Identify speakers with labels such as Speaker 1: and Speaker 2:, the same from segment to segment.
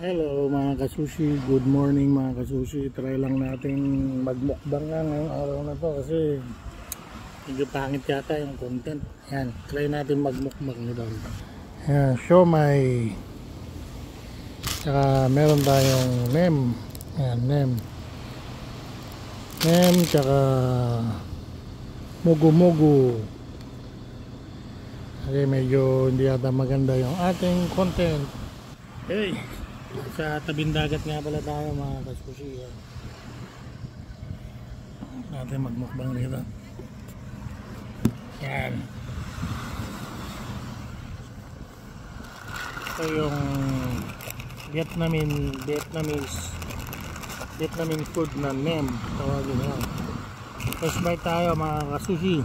Speaker 1: Hello mga kasushi, good morning mga kasushi. Try lang natin magmukbang nga ngayong araw na to kasi medyo pangit yata yung content. Yan, try natin magmukbang nito. Yan, siomai. Tsaka meron tayong nem. Yan, nem. Nem, tsaka mugu-mugu. Kasi medyo hindi yata maganda yung ating content. Hey! Sa tabing dagat nga pala tayo mga kasushi. Natin magmukbang dito. Yan. Ito yung Vietnamese food na nem. Tawagin yan. First bite tayo mga kasushi.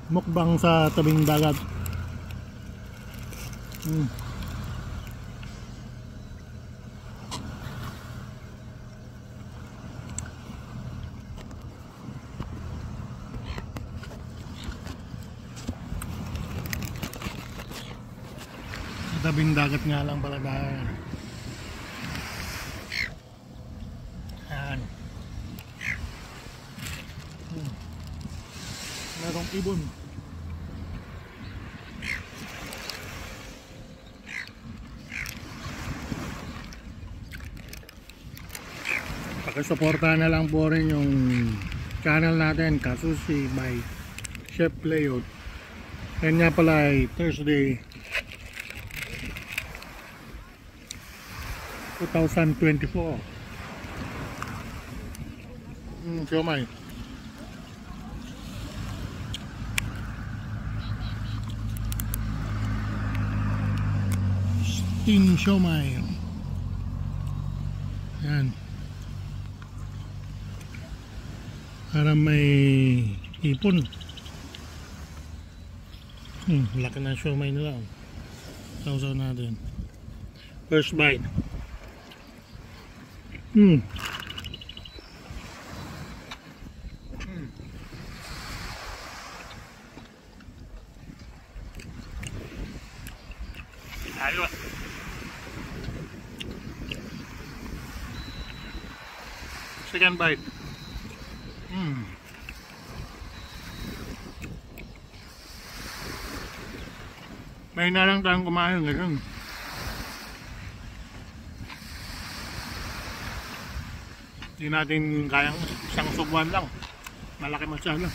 Speaker 1: Mukbang sa tabing dagat. Sa tabing dagat nga lang pala dahil. Yan. Merong ibon. Pakisuportahan na lang po rin yung channel natin, Kasushi by Chef Layout. Yan nga pala ay Thursday 2024. Siomai. Steam siomai. Yan. Para may ipon. Laki na siomai nila. Sausaw natin. First bite. Ayos. Second bite. May na lang tayong kumain ngayon. Hindi natin kayang isang subuan lang. Malaki masyado.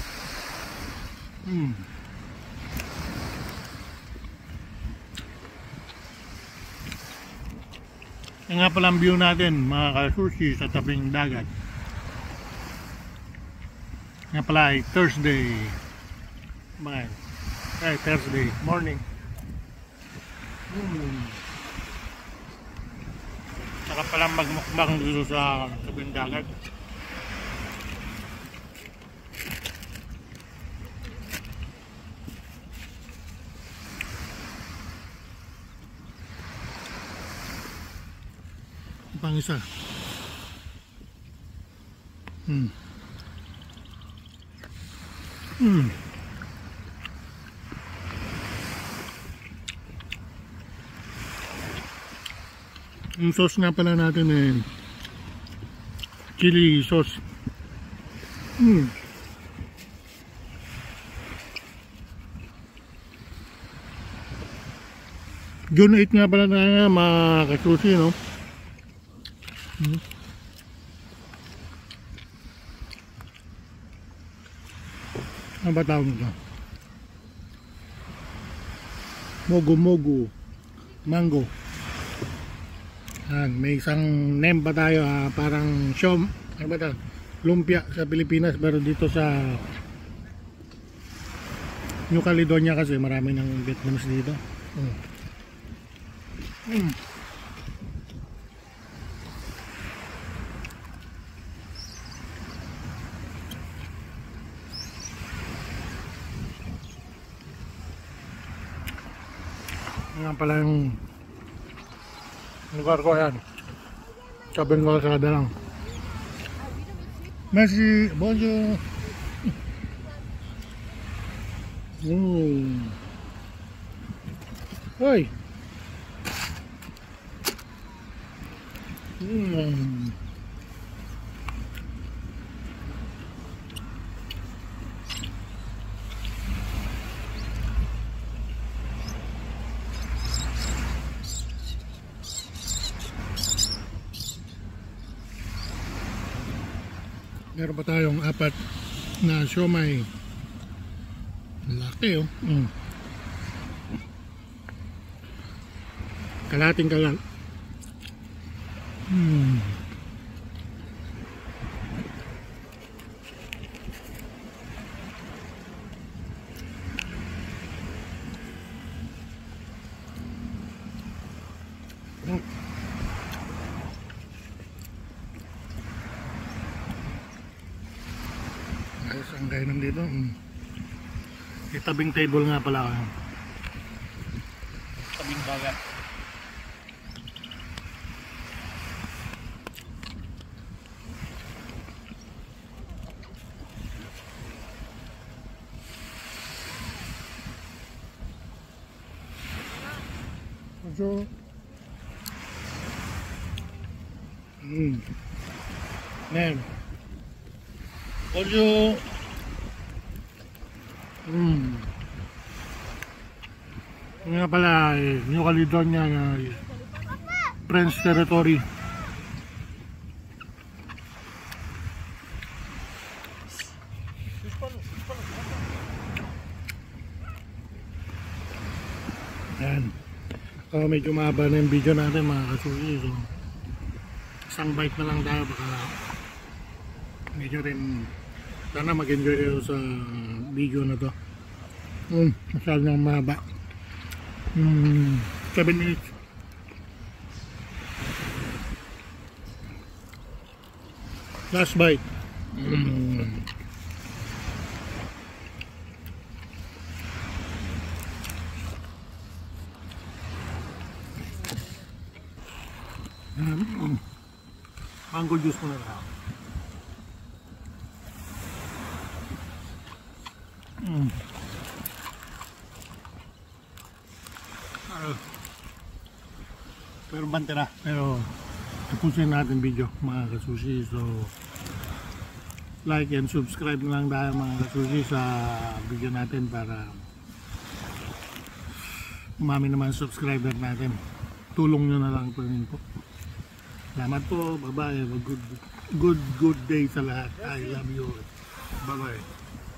Speaker 1: Yan nga pala ang view natin mga kasushi sa tabing dagat. Nga pala ay Thursday Thursday morning. Saka palang magmukbang dito sa tabing dagat. Pang isa. Yung sauce nga pala natin eh chili sauce. June 8 nga pala na mga kasushi, no? Ano ba tawag nito? Mogu-mogu mango. May isang nem pa tayo, parang ano ba ito? Lumpia sa Pilipinas, pero dito sa New Caledonia kasi marami ng Vietnamese dito. Nga pala yung Lugar ko yan. Sabing kalsada lang. Messi, bonjour. Hoy. Meron pa tayong 4 na siomay. Laki oh. Kalating kalat. Ayos ang kainan dito. Itabing table nga pala ako. Tabing bagat. So, nem. Bonjour. Nga pala, New Caledonia, French territory. Ayan. So, medyo mahaba na yung video natin mga kasusi. So, isang bite na lang tayo, baka medyo rin sana mag-enjoy kayo sa video na to. Masyado nang mahaba. 7 minutes. Last bite. Mango juice muna na. Pero bante na. Pero tapusin natin video mga kasushi. So like and subscribe na lang tayo mga kasushi sa video natin para umami naman subscriber natin. Tulong nyo na lang po rin po. Salamat po. Bye bye. Good day sa lahat. I love you. Bye bye.